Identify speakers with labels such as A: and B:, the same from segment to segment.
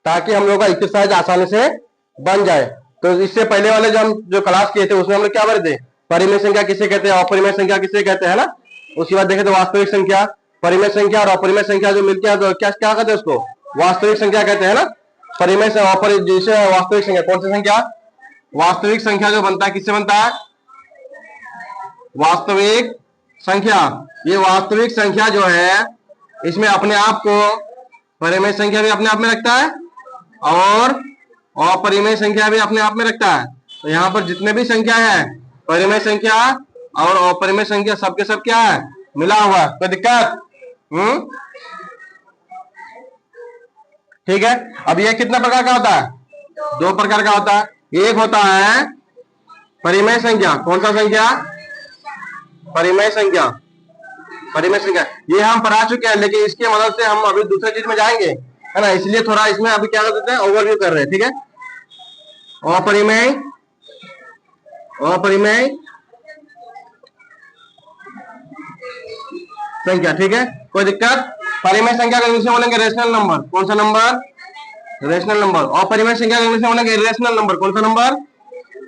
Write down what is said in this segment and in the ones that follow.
A: ताकि हम लोग का एक्सरसाइज आसानी से बन जाए। तो इससे पहले वाले जो क्लास किए थे उसमें हम लोग क्या भरे थे, परिमेय संख्या किसे कहते हैं, अपरिमेय संख्या किसे कहते हैं ना। उसके बाद देखे तो वास्तविक संख्या, परिमेय संख्या और अपरिमेय संख्या जो मिलती है तो क्या क्या कहते हैं उसको, वास्तविक संख्या कहते हैं ना। परिमेय से जैसे वास्तविक संख्या, कौन सी संख्या, वास्तविक संख्या जो बनता है किससे बनता है, वास्तविक संख्या। ये वास्तविक संख्या जो है इसमें अपने आप को परिमेय संख्या भी अपने आप में रखता है और अपरिमेय संख्या भी अपने आप में रखता है। तो यहाँ पर जितने भी संख्या है, परिमेय संख्या और अपरिमेय संख्या सबके सब क्या है, मिला हुआ है। कोई दिक्कत? ठीक है। अब ये कितना प्रकार का होता है, दो प्रकार का होता है। एक होता है परिमेय संख्या, कौन सा संख्या, परिमेय संख्या, परिमेय संख्या ये हम पढ़ा चुके हैं, लेकिन इसकी मदद से हम अभी दूसरे चीज में जाएंगे, है ना, इसलिए थोड़ा इसमें अभी क्या कर देते हैं, ओवरव्यू कर रहे हैं। ठीक है। अपरिमेय, अपरिमेय संख्या, ठीक है, कोई दिक्कत? परिमेय संख्या का इंग्लिश में बोलेंगे रेशनल नंबर, कौन सा नंबर, रेशनल नंबर। और परिमेय संख्या का इंग्लिश में बोलेंगे इर्रेशनल नंबर, कौन सा नंबर,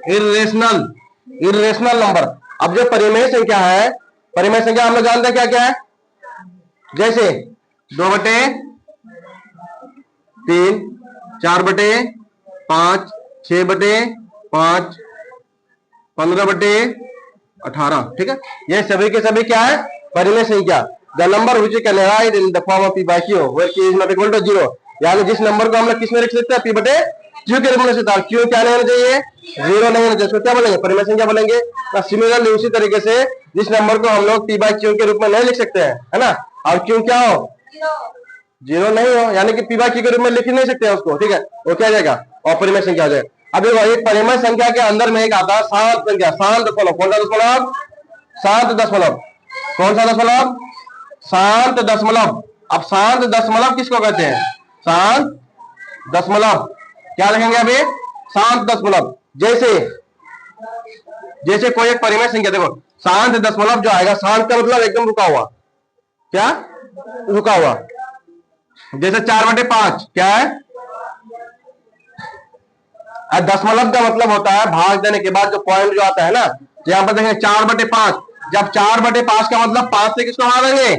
A: इर्रेशनल, इर्रेशनल नंबर। अब जो परिमेय संख्या है, परिमेय संख्या हम लोग जानते हैं क्या क्या है, जैसे 2/3, 4/5, 6/5, 15/18। ठीक है, ये सभी के सभी क्या है, परिमेय संख्या। The number which can write in the form of p by q where q is not equal to 0, यानी जिस नंबर को हम लोग किस में लिख सकते हैं, p बटे q के रूप में लिख सकते हैं। q क्या नहीं होना चाहिए, 0 नहीं होना चाहिए, इसको क्या बोलेंगे, परिमेय संख्या बोलेंगे। सिमिलरली उसी तरीके से जिस नंबर को हम लोग p by q के रूप में नहीं लिख सकते हैं, है ना, और q क्या हो, 0 नहीं हो, यानी कि p by q के रूप में लिख नहीं सकते हैं उसको। ठीक है, वो क्या जाएगा, अपरिमेय संख्या हो जाएगा। अब एक परिमेय संख्या के अंदर में एक आता है शांत संख्या, शांत दशमलव, कौन सा दशमलव, शांत दशमलव, कौन सा दशमलव, शांत दशमलव। अब शांत दशमलव किसको कहते हैं, शांत दशमलव, क्या लिखेंगे अभी, शांत दशमलव। जैसे जैसे कोई एक परिमेय संख्या, देखो शांत दशमलव जो आएगा, शांत का मतलब एकदम रुका हुआ, क्या, रुका हुआ। जैसे 4/5 क्या है, दशमलव का मतलब होता है भाग देने के बाद जो पॉइंट जो आता है ना, तो यहाँ पर देखेंगे 4/5, जब 4/5 का मतलब 5 से किसको भाग देंगे,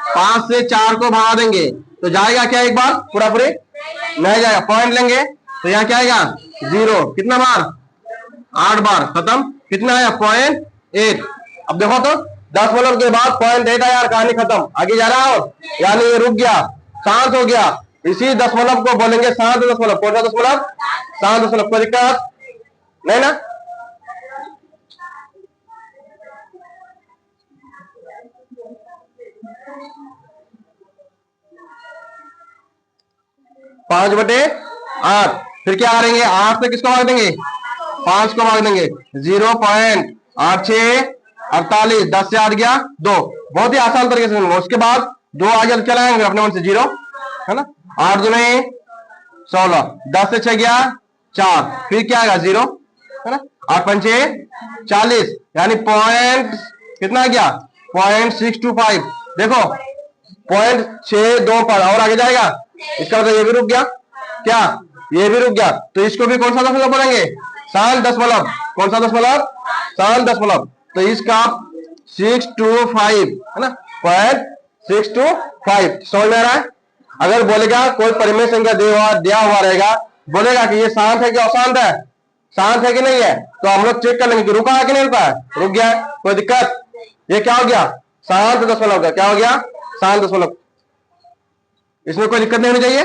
A: 5 से 4 को भाग देंगे, तो जाएगा क्या एक बार पूरा पूरी, नहीं जाएगा, पॉइंट लेंगे तो यहाँ क्या आएगा, 0, कितना बार, 8 बार, खत्म, कितना आया, 0.8। अब देखो तो दशमलव के बाद 0.8 आया, कहानी खत्म, आगे जा रहा हो, यानी ये रुक गया, शांत हो गया। इसी दशमलव को बोलेंगे शांत दशमलव, कौन सा दशमलव, शांत दशमलव। कोई दिक्कत नहीं ना। पांच बटे आठ, फिर क्या करेंगे, 8 से किसको भाग देंगे, 5 को भाग देंगे, 0.8648, 10 से 8 गया 2, बहुत ही आसान तरीके से। उसके बाद 2 आगे चलाएंगे अपने मन से, 0 है ना, 8 में 16, 10 से 6 गया 4, फिर क्या आएगा 0 है ना, 8 पंचे 40, यानी पॉइंट कितना गया, 0.625। देखो 0.62 पर और आगे जाएगा, इसका मतलब ये भी रुक गया, क्या, ये भी रुक गया, तो इसको भी कौन सा दशमलव बोलेंगे, शांत दशमलव, कौन सा दशमलव, शांत दशमलव। तो इसका 625 है ना, 0.625, समझ में आ रहा है। अगर बोलेगा कोई परिमेय संख्या दिया हुआ रहेगा, बोलेगा कि ये शांत है कि अशांत है, शांत है कि नहीं है, तो हम लोग चेक कर लेंगे कि रुका है कि नहीं रुका है, रुक गया है, कोई दिक्कत। ये क्या हो गया, शांत दशमलव का, क्या हो गया, शांत दशमलव, इसमें कोई दिक्कत नहीं होनी चाहिए।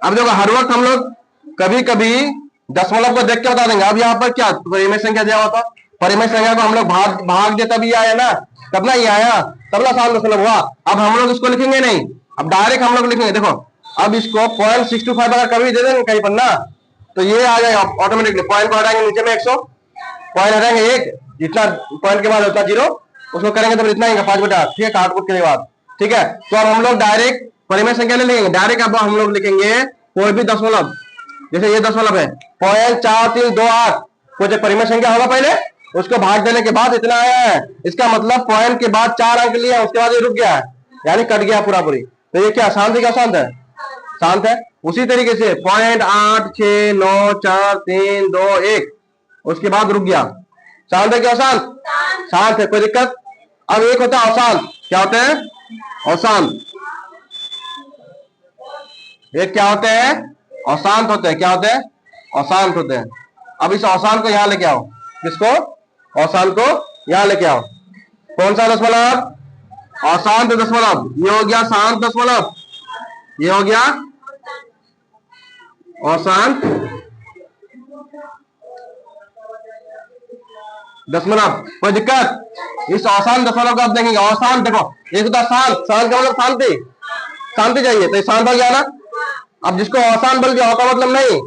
A: अब देखो हर वक्त हम लोग कभी कभी दशमलव को देख के बता देंगे। अब यहाँ पर क्या परिमेय संख्या दिया हुआ था, परिमेय संख्या को हम लोग भाग देता भी आया ना, तब ना ये आया, तब ना शांत दशमलव हुआ। अब हम लोग इसको लिखेंगे नहीं, अब डायरेक्ट हम लोग लिखेंगे। देखो अब इसको 0.625 अगर कभी दे देंगे कहीं पर ना, तो ये आ जाएगा ऑटोमेटिकली, पॉइंट को हटाएंगे नीचे में 100, पॉइंट हटाएंगे 1, जितना पॉइंट के बाद होता 0, उसको करेंगे तो इतना आएगा 5/8, ठीक है, काट कूट के बाद, ठीक है। तो अब हम लोग डायरेक्ट परिमेय संख्या नहीं लिखेंगे, डायरेक्ट अब हम लोग लिखेंगे कोई भी दशमलव, जैसे ये दशमलव है 0.4328, कुछ परिमेय संख्या होगा पहले, उसको भाग देने के बाद इतना आया है, इसका मतलब पॉइंट के बाद 4 अंक लिया, उसके बाद ये रुक गया है, यानी कट गया पूरा पूरी। तो ये क्या शांत है, क्या शांत है, शांत है। उसी तरीके से 0.869431, उसके बाद रुक गया। शांत है क्या अशांत? शांत है, कोई दिक्कत? अब एक होता है अशांत। क्या होते हैं? अशांत। एक क्या होते हैं? अशांत होते हैं। क्या होते हैं? अशांत होते हैं। अब इस अशांत को यहां लेके आओ। किसको? अशांत को यहां लेके आओ। कौन सा दशमलव? अशांत दशमलव। ये हो गया शांत दशमलव, ये हो गया अशांत दशमलव। कोई दिक्कत? इस अशांत दशमलव को आप देखेंगे। अशांत देखो, एक होता शांत, शांत का मतलब शांति, शांति चाहिए, तो शांत हो गया ना। अब जिसको अशांत बोल दिया का मतलब नहीं,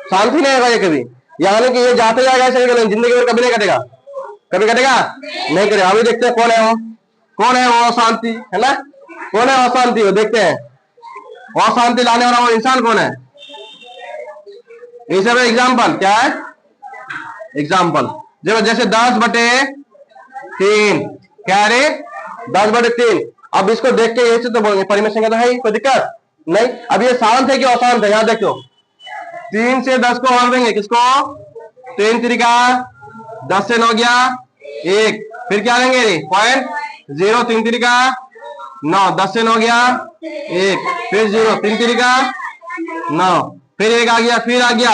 A: शांति नहीं होगा ये कभी, यानी कि ये जाते जाएगा ऐसे, जिंदगी में कभी नहीं कटेगा। कभी कटेगा नहीं करेगा। अभी देखते हैं कौन है वो, कौन है वो अशांति, है ना? कौन है अशांति? वो देखते हैं अशांति लाने वाला वो इंसान कौन है। इसे एग्जाम्पल क्या है? एग्जाम्पल जब जैसे 10/3, क्या रे? 10/3। अब इसको देख के ऐसे तो बोलेंगे परिमेय संख्या तो है ही, कोई दिक्कत नहीं। अब ये शांत है कि अशांत है? यहाँ देखो, 3 से 10 को हल देंगे। किसको? 3 त्रिका 10 से 9 गया 1, फिर क्या लेंगे? 0.0, 3 त्रिका 9, 10 से 9 गया 1, फिर 0, 3 त्रिका 9, फिर 1 आ गया, फिर आ गया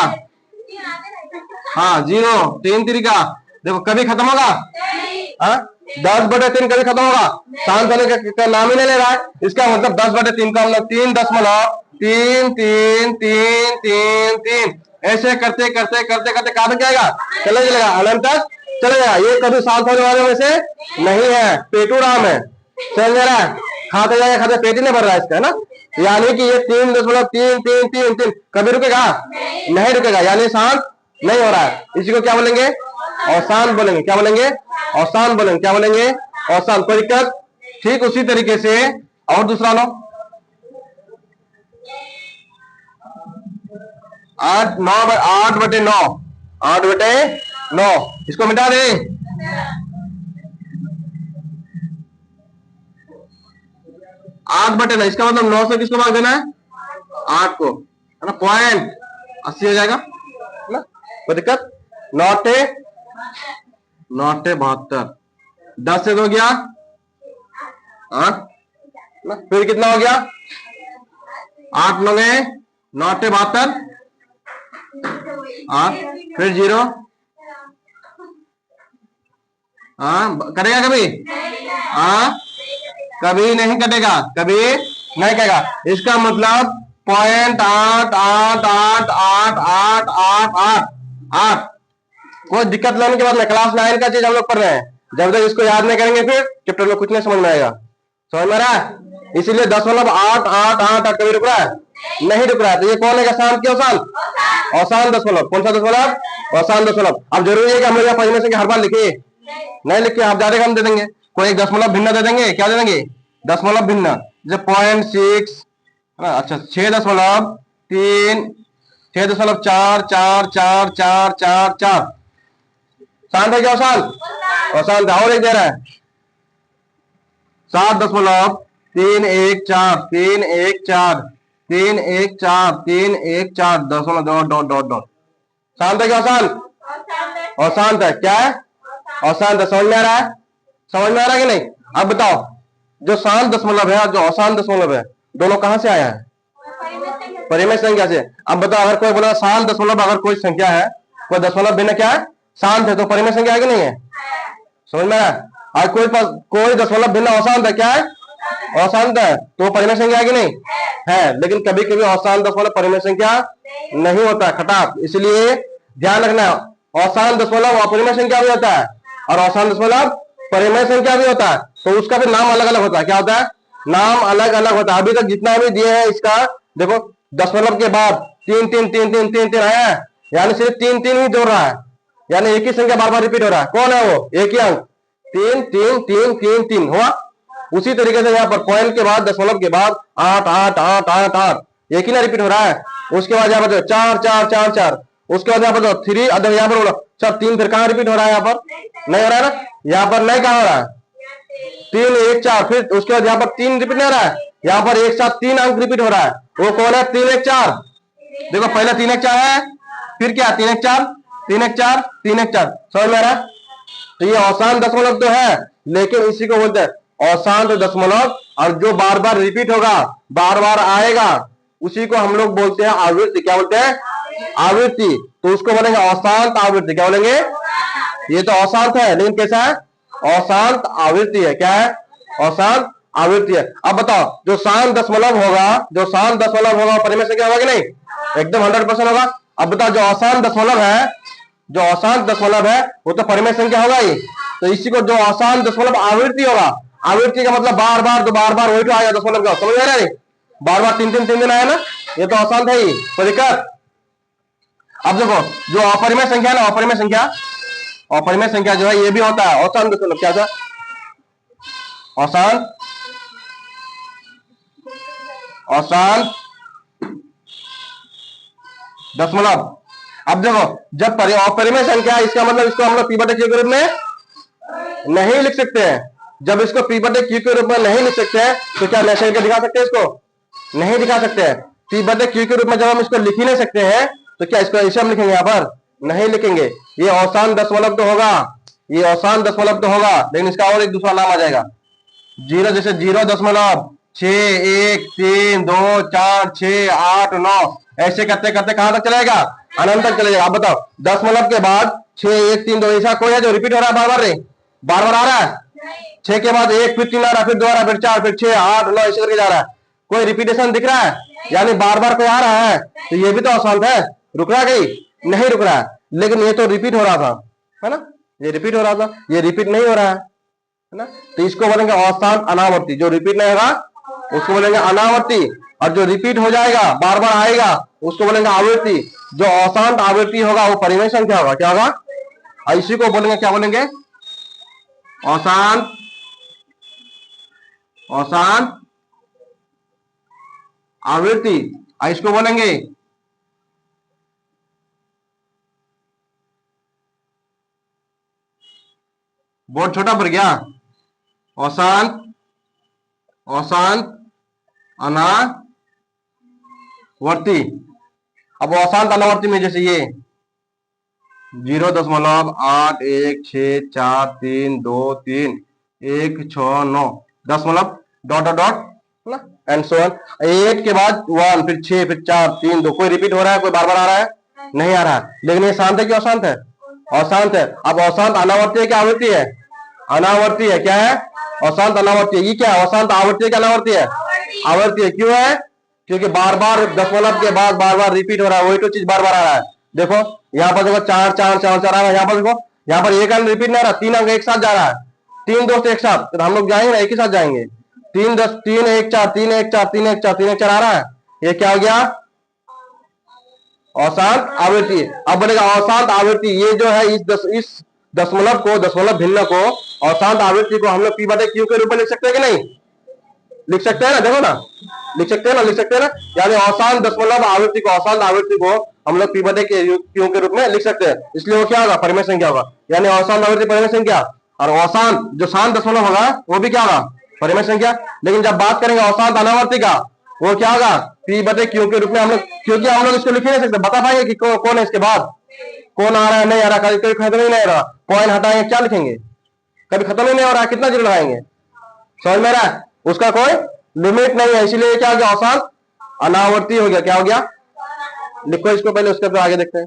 A: हाँ 0, 3 त्रिका। देखो कभी खत्म होगा? 10/3 कभी खत्म होगा? शांत होने का नाम ही नहीं ले रहा है। इसका मतलब 10/3 का हम लोग 3.33333 ऐसे करते करते करते करते कहां तक जाएगा? चले जाएगा, अनंत तक चले जाएगा। ये कभी शांत होने वाले में से नहीं है, पेटू राम है। चल जा रहा है, खाते जाएगा, खाते पेट ही नहीं भर रहा है इसका, है ना। यानी कि ये 3.333 कभी रुकेगा? नहीं रुकेगा, यानी शांत नहीं हो रहा है। इसी को क्या बोलेंगे? अशांत बोलेंगे। क्या बोलेंगे? अशांत बोलेंगे। क्या बोलेंगे? अशांत। कोई दिक्कत? ठीक उसी तरीके से और दूसरा लो, 8/9, 8/9, इसको मिटा दे। 8/9, इसका मतलब 9 से किसको भाग देना है? 8 को, है ना। 0.80 हो जाएगा, है ना। कोई दिक्कत? 9/72, 10 से 2 गया 8, फिर कितना हो गया? 8×9 = 72, फिर 0। कटेगा कभी? कभी नहीं कटेगा, कभी नहीं कटेगा। इसका मतलब 0.88888888। कोई दिक्कत लेने के बाद में क्लास 9 का चीज हम लोग पढ़ रहे हैं। जब तक इसको याद नहीं करेंगे फिर चैप्टर में कुछ नहीं समझ में आएगा। समझ में आ रहा है? इसीलिए 10.888 कभी रुक रहा है? नहीं रुक रहा है। तो ये कौन है? शांत क्यों? शांत अशांत दशमलव। कौन सा दशमलव? अशांत दशमलव। अब जरूरी है कि हम लोग यहाँ परिमेय संख्या हर बार लिखिए? नहीं लिख के आप ज्यादा हम दे देंगे, कोई एक दशमलव भिन्न दे देंगे। क्या दे देंगे? दशमलव भिन्न। जैसे 0.6, अच्छा 6.3, 6.444444। शांत है क्या अशांत? अशांत है। और एक दे रहा है 7.314314314 शांत है क्या अशांत? अशांत है। क्या है? अशांत है। समझ में आ रहा है? समझ में आ रहा है कि नहीं? अब बताओ, जो शांत दशमलव है और जो अशांत दशमलव है, दोनों कहां से आया है? परिमेय संख्या से। अब बताओ, अगर कोई बोला शांत दशमलव, अगर कोई संख्या है, कोई दशमलव भिन्न क्या है? शांत है, तो परिमेय संख्या है कि नहीं है? समझ में आया? और कोई दशमलव भिन्न अशांत है, क्या है? अशांत है, तो परिमेय संख्या है कि नहीं है? लेकिन कभी कभी अशांत दशमलव परिमेय संख्या नहीं होता है, खटाक। इसलिए ध्यान रखना, अशांत दशमलव अपरिमेय संख्या भी होता है और अशांत दशमलव परिमेय संख्या भी होता है। तो उसका भी नाम अलग अलग होता है। क्या होता है? नाम अलग अलग होता है। अभी तक जितना भी दिए हैं इसका देखो, दशमलव के बाद 3 3 3 3 3 3 आया है, यानी सिर्फ 3 3 ही जोड़ रहा है, यानी एक ही संख्या बार बार रिपीट हो रहा है। कौन है वो? एक ही अंक, 3 3 3 3 3 हुआ। उसी तरीके से यहाँ पर पॉइंट के बाद, दशमलव के बाद 8 8 8 8 8 एक ही ना रिपीट हो रहा है। उसके बाद यहाँ पर 4 4 4 4, उसके बाद यहाँ पर 3, यहाँ पर 3 फिर कहाँ रिपीट हो रहा है? यहाँ पर नहीं हो रहा है ना, यहाँ पर नहीं कहाँ हो रहा है? 3 1 4, फिर उसके बाद यहाँ पर 3 रिपीट नहीं हो रहा है, यहाँ पर एक साथ 3 अंक रिपीट हो रहा है, वो कौन है? 3 1 4। देखो पहले 3 1 4 है, फिर क्या 3 1 4 3 1 4 3 1 4, समझ में आ रहा है? तो ये अशांत दशमलव तो है, लेकिन इसी को बोलते हैं अशांत दशमलव, और जो बार बार रिपीट होगा, बार बार आएगा, उसी को हम लोग बोलते हैं आवृत्ति। क्या बोलते हैं? आवृत्ति। तो उसको बोलेंगे अशांत आवृत्ति। क्या बोलेंगे? ये तो अशांत है, लेकिन कैसा है? अशांत आवृत्ति है। क्या है? अशांत आवृत्ति है। अब बताओ, जो शांत दशमलव होगा, जो शांत दशमलव होगा परिमेय संख्या होगा कि नहीं? एकदम 100% होगा। अब बताओ, जो अशांत दशमलव है, जो अशांत दशमलव है, वो तो परिमेय संख्या होगा ही। तो इसी को जो अशांत दशमलव आवृत्ति होगा, आवृत्ति का मतलब बार बार तो बार बार वही तो आएगा दशमलव का, समझ में आ रहा है? बार बार 3 दिन आया ना, ये तो अशांत है ही, कोई दिक्कत? अब देखो, जो अपरिमेय संख्या है ना, अपरिमेय संख्या, अपरिमेय संख्या जो है ये भी होता है अशांत दशमलव। क्या था? अशांत, अशांत दशमलव। अब देखो, जब अपरिमेय संख्या, इसका मतलब इसको हम लोग पी बटे क्यू के रूप में नहीं लिख सकते हैं। जब इसको पी बटे क्यू के रूप में नहीं लिख सकते हैं, तो क्या नेशनल के दिखा सकते हैं? इसको नहीं दिखा सकते हैं। पी बटे क्यू के रूप में जब हम इसको लिख ही नहीं सकते हैं, तो क्या इसको ऐसे हम लिखेंगे? यहाँ पर नहीं लिखेंगे। ये अशांत दशमलव तो होगा, ये अशांत दशमलव तो होगा, लेकिन इसका और एक दूसरा नाम आ जाएगा, जीरो। जैसे 0.6 1 3 2 4 6 8 9, ऐसे करते करते कहां तक चलेगा? अनंत तक चलेगा। आप बताओ, दशमलव के बाद 6 1 3 2 ऐसा कोई है जो रिपीट हो रहा है बार बार? रे बार बार आ रहा है? 6 के बाद 1, फिर 3 आ रहा है, फिर 2 आ रहा है, फिर 4, फिर 6 8 9 ऐसे करके जा रहा है। कोई रिपीटेशन दिख रहा है? यानी बार बार कोई आ रहा है, तो ये भी तो अशांत है। रुक रहा है? नहीं रुक रहा है, लेकिन ये तो रिपीट हो रहा था, है ना? ये रिपीट हो रहा था, ये रिपीट नहीं हो रहा है ना? तो इसको बोलेंगे अशांत अनावर्ती। जो रिपीट नहीं होगा उसको बोलेंगे अनावर्ती, और जो रिपीट हो जाएगा, बार बार आएगा, उसको बोलेंगे आवृत्ति। जो अशांत आवृत्ति होगा वो परिमेय संख्या होगा। क्या होगा? इसी को बोलेंगे, क्या बोलेंगे? अशांत, अशांत आवृत्ति। इसको बोलेंगे बहुत छोटा पर गया, अशांत, अशांत अनावर्ती। अब अशांत अनावर्ती में जैसे ये 0.8 1 6 4 3 2 3 1 6 9 दशमलव डॉट डॉट डॉट ना, एंड सो ऑन। 8 के बाद 1, फिर 6, फिर 4 3 2, कोई रिपीट हो रहा है? कोई बार बार आ रहा है? नहीं आ रहा है। लेकिन ये शांत है कि अशांत है? अशांत है। अब अशांत अनावर्ती है क्या आवृत्ति है? अनावर्ती है। क्या है? अशांत अनावर्ती है। ये क्या है? अशांत आवृत्ति है क्या अनावर्ती है? आवर्ती है। क्यों है? क्योंकि बार बार दशमलव के बाद बार बार रिपीट हो रहा है, वही तो चीज बार बार आ रहा है। देखो यहाँ पर देखो 4 4 4 4 आ रहा है, यहाँ पर देखो, यहाँ पर एक अंक रिपीट नहीं आ रहा, 3 अंक एक साथ जा रहा है। 3 दोस्त एक साथ, तो हम लोग जाएंगे ना, एक ही साथ जाएंगे। 3 10 3 1 4 3 1 4 3 1 4 3 1 4 आ रहा है। ये क्या हो गया? अशांत आवृत्ति। अब बोलेगा अशांत आवृत्ति, ये जो है इस दशमलव को, दशमलव भिन्न को, अशांत आवृत्ति को हम लोग पी बटे क्यू के रूप में लिख सकते हैं कि नहीं? लिख सकते हैं ना? देखो ना, लिख सकते हैं ना, लिख सकते हैं ना। यानी अशांत दशमलव आवृत्ति को, अशांत आवृत्ति को हम लोग पी बटे क्यू के रूप में लिख सकते हैं। इसलिए वो क्या होगा? परिमेय संख्या होगा। यानी अशांत आवृत्ति परिमेय संख्या, और अशांत जो शांत दशमलव होगा वो भी क्या होगा? परिमेय संख्या। लेकिन जब बात करेंगे अशांत अनावर्ती का, वो क्या होगा? पी बटे क्यू के रूप में हम लोग, क्योंकि हम लोग इसको लिख नहीं सकते। बता पाएंगे कि कौन है इसके बाद? कौन आ रहा है, नहीं आ रहा, कभी खत्म ही नहीं रहा, पॉइंट हटाएंगे, क्या लिखेंगे? कभी खत्म ही नहीं हो रहा, कितना जीरो लगाएंगे? समझ में आ रहा है? उसका कोई लिमिट नहीं है, इसीलिए क्या हो गया? अशांत अनावर्ती हो गया। क्या हो गया? लिखो इसको पहले, उसके बाद आगे देखते हैं।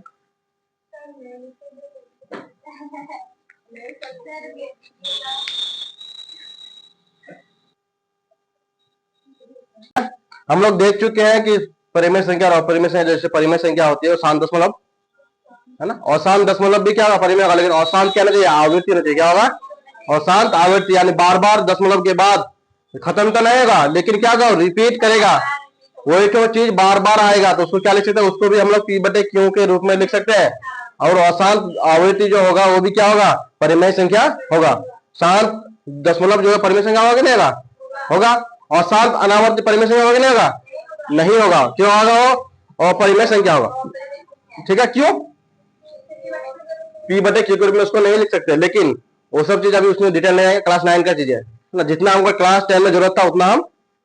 A: हम लोग देख चुके हैं कि परिमेय संख्या और अपरिमेय संख्या, जैसे परिमेय संख्या होती है वो शांत दशमलव है ना, अशांत दशमलव भी क्या होगा? परिमेय होगा। लेकिन अशांत क्या चाहिए? आवृत्ति नहीं चाहिए। क्या होगा? अशांत आवृत्ति, यानी बार बार दशमलव के बाद खत्म तो नहीं होगा, लेकिन क्या होगा? रिपीट करेगा, वही तो चीज बार बार आएगा। तो उसको क्या लिख सकते हैं? उसको भी हम लोग पी बटे क्यू के रूप में लिख सकते हैं। और अशांत आवृत्ति जो होगा वो भी क्या होगा? परिमेय संख्या होगा। शांत दशमलव जो है परिमेय संख्या होगा कि नहीं होगा? होगा। अशांत अनावर्ती परिमेय संख्या होगा कि नहीं होगा? नहीं होगा। क्यों होगा? वो अपरिमेय संख्या होगा। ठीक है? क्यों? पी बटे क्यू के रूप में उसको नहीं लिख सकते, लेकिन वो सब चीज अभी उसमें डिटेल नहीं आएगा, क्लास 9 का चीज है। ना, जितना हमको क्लास 10 में जरूरत था उतना हम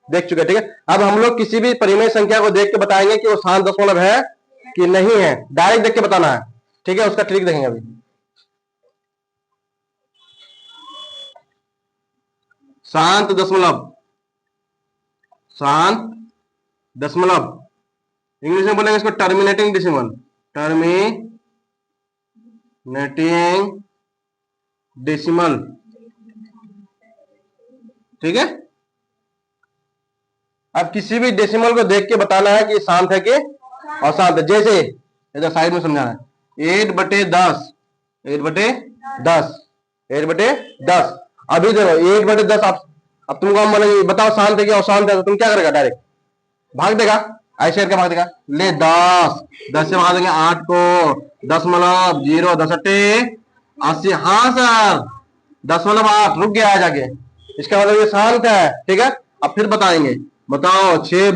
A: देख चुके। ठीक है, अब हम लोग किसी भी परिमेय संख्या को देख के बताएंगे कि वो शांत दशमलव है कि नहीं है, डायरेक्ट देख के बताना है। ठीक है, उसका ट्रिक देखेंगे अभी। शांत दशमलव, शांत दशमलव, इंग्लिश में बोलेंगे इसको टर्मिनेटिंग डेसिमल, टर्मिनेटिंग डेसिमल। ठीक है, अब किसी भी डेसिमल को देख के बताना है कि शांत है कि अशांत है। जैसे इधर साइड में समझाना है, 8/10, 8/10, 8/10। अभी देखो 8/10, अब तुमको हम बोलेंगे बताओ शांत है कि अशांत है, तो तुम क्या करेगा, डायरेक्ट भाग देगा, ऐसे करके भाग देगा। ले 10 से भाग देंगे 8 को, 10.0, 10/80। हाँ सर 10.8 रुक गया है जाके, इसका मतलब ये शांत है। ठीक है, अब फिर बताएंगे, बताओ 6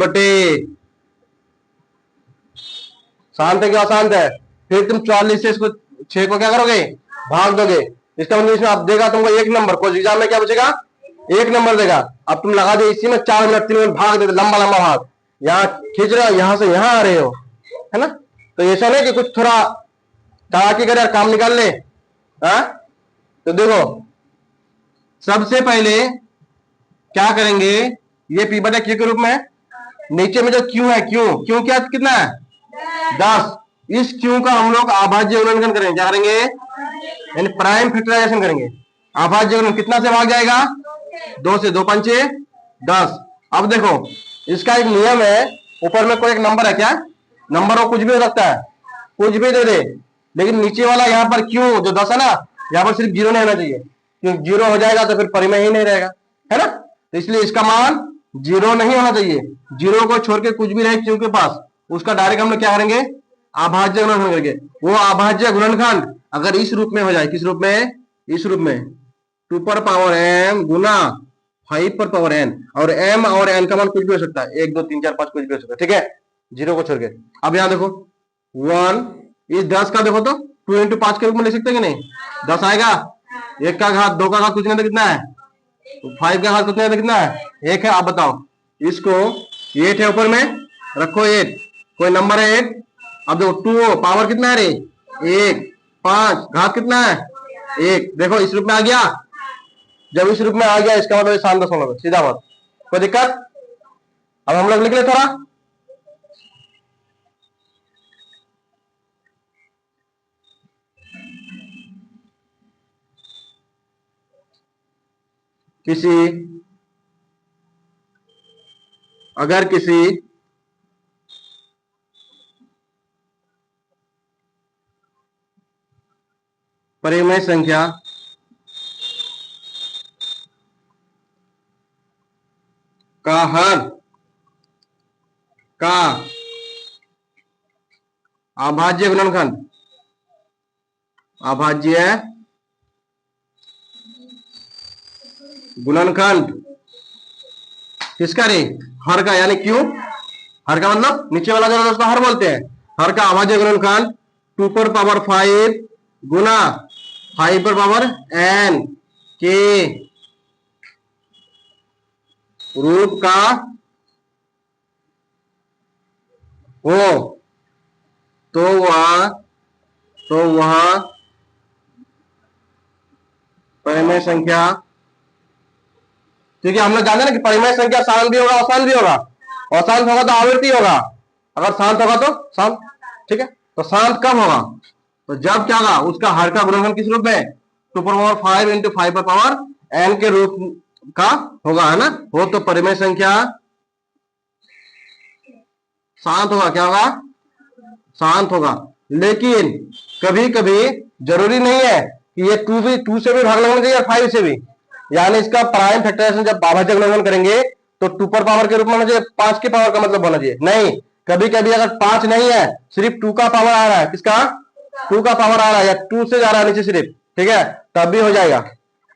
A: शांत है कि अशांत है। फिर तुम 44 से इसको 6 को क्या करोगे, भाग दोगे। इसका मतलब इसमें आप देगा तुमको 1 नंबर, कोई एग्जाम में क्या पूछेगा, 1 नंबर देगा। अब तुम लगा दो इसी में 4 मिनट 3 मिनट भाग देते, लंबा लंबा भाग, यहाँ खींच रहे हो, यहां से यहां आ रहे हो, है ना। तो ऐसा नहीं कि कुछ थोड़ा चालाकी करे और काम निकाल ले। हाँ, तो देखो सबसे पहले क्या करेंगे, ये P/Q के रूप में, नीचे में जो Q है, Q क्या कितना है, 10। इस Q का हम लोग अभाज्य गुणनखंड करेंगे, क्या करेंगे, यानी प्राइम फैक्टराइजेशन करेंगे। अभाज्य गुणनखंड कितना से भाग जाएगा, 2 से, 2 पंचे 10। अब देखो इसका एक नियम है, ऊपर में कोई एक नंबर है, क्या नंबर हो, कुछ भी हो सकता है, कुछ भी दे दे, लेकिन नीचे वाला यहाँ पर Q जो 10 है ना, यहाँ पर सिर्फ 0 नहीं होना चाहिए, क्योंकि 0 हो जाएगा तो फिर परिमेय ही नहीं रहेगा, है ना। तो इसलिए इसका मान 0 नहीं होना चाहिए। 0 को छोड़ के कुछ भी रहे Q के पास, उसका डायरेक्ट हम लोग क्या करेंगे, अभाज्य गुणनखंड करेंगे। वो अभाज्य गुणनखंड अगर इस रूप में हो जाए, किस रूप में, इस रूप में 2m गुना 5n, और m और n का मान कुछ भी हो सकता है, 1 2 3 4 5 कुछ भी हो सकता है। ठीक है, 0 को छोड़ के। अब यहां देखो 1, इस 10 का देखो तो 2 × 5 के रूप में ले सकते हैं कि नहीं, 10 आएगा, 1 का घात, 2 का घात कुछ नहीं तो कितना है, 5 का घात कुछ नहीं तो कितना है, 1 है। आप बताओ इसको, 8 है ऊपर में, रखो 8, कोई नंबर है 8। अब देखो 2 पावर कितना है रे, 1, 5 घात कितना है, 1। देखो इस रूप में आ गया, जब इस रूप में आ गया इसका मतलब शांत दशमलव है, सीधा बात, कोई दिक्कत। अब हम लोग लिख ले थोड़ा, अगर किसी परिमेय संख्या का हर का अभाज्य गुणनखंड, अभाज्य गुणनखंड किसका रे, हर का, यानी क्यों, हर का मतलब नीचे वाला जो दोस्तों हर बोलते हैं, हर का अभाज्य गुणनखंड 2⁵ गुना 5n के रूप का हो, तो वह परिमेय संख्या, क्योंकि हम लोग जानते हैं ना कि परिमेय संख्या शांत भी होगा, अशांत भी होगा। अशांत होगा तो आवृत्ति होगा, अगर शांत होगा तो शांत। ठीक है, तो शांत कब होगा, तो जब क्या होगा, उसका हर का गुणनखंड किस रूप में, 2⁵ × 5n के रूप का होगा, है ना। हो तो परिमेय संख्या शांत होगा, क्या होगा, शांत होगा। लेकिन कभी कभी जरूरी नहीं है कि ये 2 से भी भाग लगना चाहिए और 5 से भी, यानी इसका प्राइम फैक्टराइजेशन जब अभाज्य गुणनखंड करेंगे तो 2 पर पावर के रूप में होना चाहिए, 5 की पावर का मतलब होना चाहिए नहीं। कभी कभी अगर 5 नहीं है, सिर्फ 2 का पावर आ रहा है, किसका, 2 का पावर आ रहा है, या 2 से जा रहा है नीचे सिर्फ, ठीक है, तब भी हो जाएगा।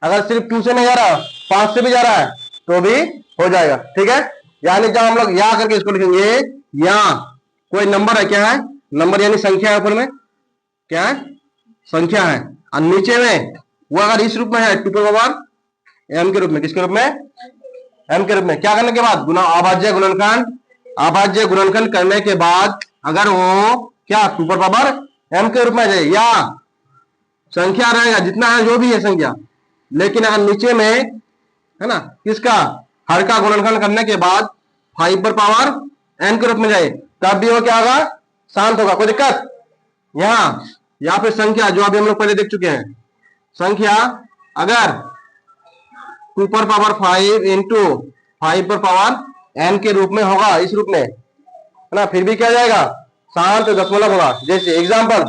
A: अगर सिर्फ 2 से नहीं जा रहा, 5 से भी जा रहा है तो भी हो जाएगा। ठीक है, यानी जब हम लोग या करके इसको लिखेंगे, या कोई नंबर है, क्या है, नंबर यानी संख्या है, ऊपर में क्या है, संख्या है, और नीचे में वो अगर इस रूप में है 2⁵ एम के रूप में, किसके रूप में, एम के रूप में। क्या करने के बाद, गुना अभाज्य गुणनखंड, अभाज्य गुणनखंड करने के बाद अगर वो क्या सुपर पावर एम के रूप में जाए, या संख्या रहेगा जितना है जो भी है संख्या, लेकिन अगर नीचे में है ना किसका हर का गुणनखंड करने के बाद 5 पर पावर एन के रूप में जाए, तब भी वो क्या होगा, शांत होगा। कोई दिक्कत यहाँ पे संख्या जो अभी हम लोग पहले देख चुके हैं, संख्या अगर 2 पर पावर 5 इंटू 5 पर पावर एन के रूप में होगा, इस रूप में है ना, फिर भी क्या जाएगा, शांत दशमलव होगा। जैसे एग्जाम्पल,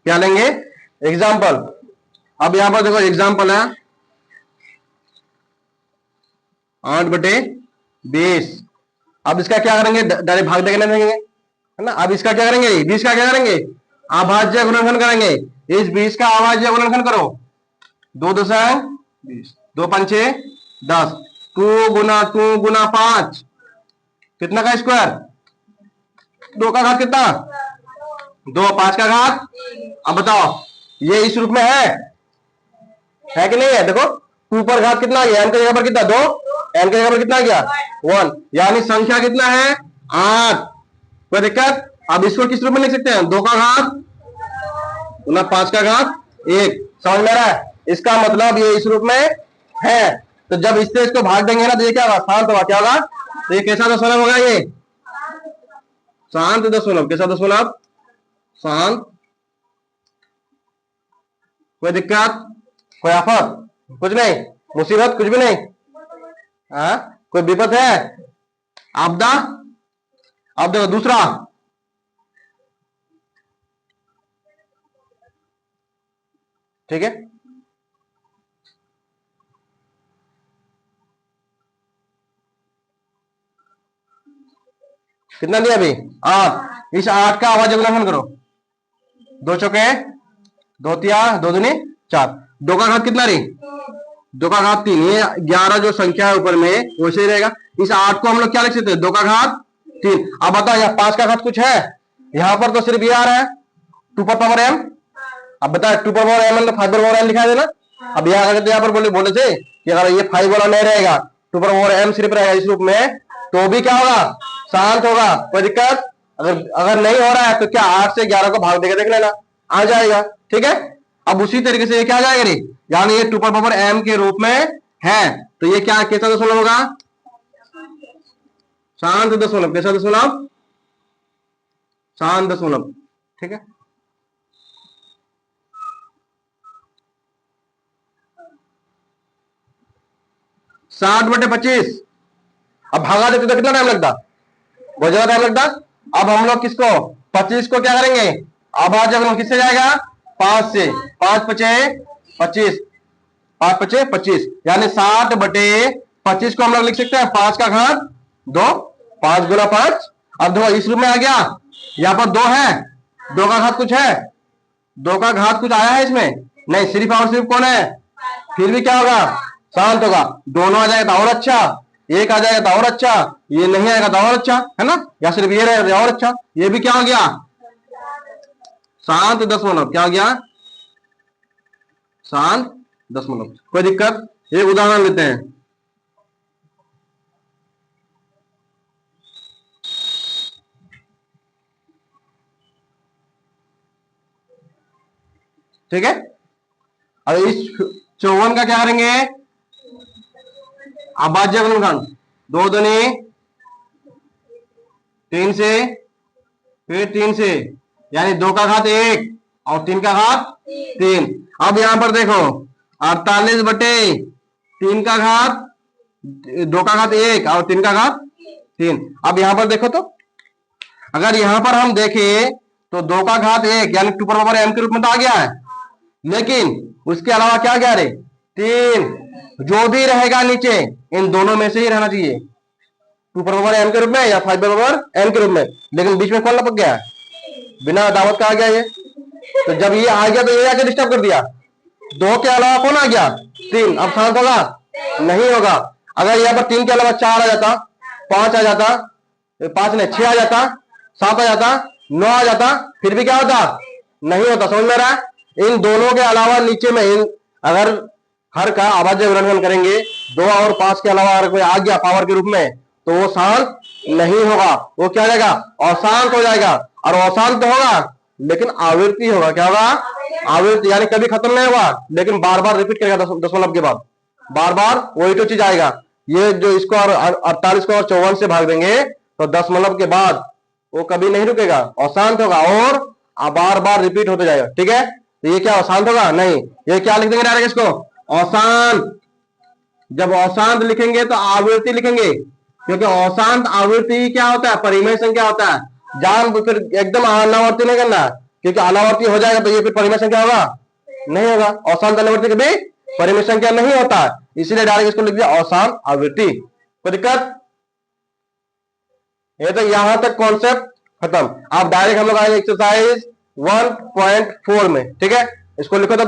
A: क्या लेंगे, एग्जाम्पल। अब यहां पर देखो एग्जाम्पल है 8/20। अब इसका क्या करेंगे, डायरेक्ट भाग देने देंगे है ना। अब इसका क्या करेंगे, 20 का क्या करेंगे, अभाज्य गुणनखंड करेंगे। इस 20 का अभाज्य गुणनखंड करो, 2 दशक 20, 2 पंचे 10, 2 गुना 5 कितना का स्क्वायर, 2 का घात कितना, 2, 5 का घात। अब बताओ ये इस रूप में है कि नहीं है। देखो 2 पर घात कितना है, एन की जगह पर कितना 2, एन की जगह पर कितना गया 1, यानी संख्या कितना है 8। कोई दिक्कत। अब इसको किस रूप में लिख सकते हैं, 2 का घात गुना 5 का घात 1। समझ में आ रहा है, इसका मतलब ये इस रूप में है। तो जब इससे इसको भाग देंगे ना तो ये क्या होगा, शांत होगा। क्या होगा, तो ये कैसा दशमलव होगा, ये शांत दशमलव। कैसा दशमलव, शांत। कोई दिक्कत, कोई आफत, कुछ नहीं, मुसीबत कुछ भी नहीं, कोई विपद है, आपदा। अब देखो दूसरा, ठीक है, कितना दिया अभी 8। इस 8 का अभाज्य गुणनखंड करो, 2 चौके 2 तिया 2 दूनी 4, 2 का घात कितना रही, 2 का घात 3। ये 11 जो संख्या है ऊपर में वैसे ही रहेगा। इस 8 को हम लोग क्या लिख सकते हैं, 2 का घात 3। अब बताओ यहाँ 5 का घात कुछ है, यहाँ पर तो सिर्फ ये आ रहा है 2 पर पावर m। अब बताओ 2 पर पावर m मतलब 5 पर पावर m लिखा देना। अब यहाँ पर बोले थे कि अगर ये 5 वाला नहीं रहेगा, 2 पर पावर m सिर्फ रहेगा इस रूप में, तो भी क्या होगा, शांत होगा। कोई दिक्कत, अगर नहीं हो रहा है तो क्या 8 से 11 को भाग देकर देख लेना, आ जाएगा। ठीक है, अब उसी तरीके से ये क्या आ जाएगा रे, यानी ये 2 पर पावर m के रूप में है, तो ये क्या कैसा दशमलव होगा, शांत दशमलव। कैसा दशमलव, शांत दशमलव। ठीक है, साठ बटे 25। अब भागा देते तो कितना टाइम लगता, बहुत ज्यादा टाइम लगता। अब हम लोग किसको 25 को क्या करेंगे, अभाज्य गुणन किससे जाएगा, 5 से। 5 पचे 25, 5 पचे 25, यानी 60 बटे 25 को हम लोग लिख सकते हैं 5 का घात 2, 5 गुना 5। अब देखो इस रूप में आ गया, यहाँ पर 2 है, 2 का घात कुछ है, 2 का घात कुछ आया है इसमें नहीं, सिर्फ और सिर्फ कौन है, फिर भी क्या होगा, शांत होगा। दोनों आ जाएगा तो और अच्छा, एक आ जाएगा तो और अच्छा, ये नहीं आएगा तो और अच्छा है ना, या सिर्फ ये रहेगा और अच्छा। ये भी क्या हो गया, शांत दशमलव। क्या हो गया, शांत दशमलव। कोई दिक्कत। एक उदाहरण लेते हैं, ठीक है। अब इस 54 का क्या करेंगे, अभाज्य गुणनखंड, 2 दूनी 3 से, फिर 3 से, यानी 2 का घात 1 और 3 का घात 3। अब यहां पर देखो 48 बटे 3 का घात, 2 का घात 1 और 3 का घात 3। अब यहां पर देखो तो अगर यहां पर हम देखें तो 2 का घात 1 यानी 2 पर पावर m के रूप में तो आ गया है, लेकिन उसके अलावा क्या गया रे 3। जो भी रहेगा नीचे इन दोनों में से ही रहना चाहिए, 2 पर पावर m के रूप में या 5 पर पावर m के रूप में, लेकिन बीच में कौन लपक गया है, बिना दावत का आ गया ये। तो जब ये आ गया तो ये आके डिस्टर्ब कर दिया, 2 के अलावा कौन आ गया 3। अब शांत होगा, नहीं होगा। अगर यहाँ पर 3 के अलावा 4 आ जाता, 5 आ जाता, 5 नहीं 6 आ जाता, 7 आ जाता, 9 आ जाता, फिर भी क्या होता, नहीं होता। समझ में आ रहा है? इन दोनों के अलावा नीचे में अगर हर का आवाज गुणनखंड करेंगे 2 और 5 के अलावा अगर कोई आ गया पावर के रूप में तो वो शांत नहीं होगा, वो क्या हो जाएगा, अशांत हो जाएगा। और अशांत होगा लेकिन आवृत्ति होगा, क्या होगा, आवृत्ति, यानी कभी खत्म नहीं होगा लेकिन बार बार रिपीट करेगा दशमलव के बाद, बार बार वही तो चीज आएगा। ये जो इसको 48 को और 54 से भाग देंगे तो दशमलव के बाद वो कभी नहीं रुकेगा, अशांत होगा और बार बार रिपीट होते जाएगा। ठीक है, तो ये क्या अशांत होगा, नहीं। ये क्या लिख देंगे डायरेक्ट इसको, अशांत। जब अशांत लिखेंगे तो आवृत्ति लिखेंगे, क्योंकि अशांत आवृत्ति क्या होता है, परिमेय संख्या होता है। जान फिर एकदम अनावर्ती नहीं करना, क्योंकि अनावर्ती हो जाएगा तो ये फिर परिमेय संख्या होगा, नहीं होगा। अशांत अनावर्ती कभी परिमेय संख्या नहीं होता, इसीलिए डायरेक्ट इसको लिख दिया अशांत आवृत्ति। कोई दिक्कत? ये तो यहां तक कॉन्सेप्ट खत्म। अब डायरेक्ट हम लोग आएंगे एक्सरसाइज 1.4 में। ठीक है, इसको लिखो तब।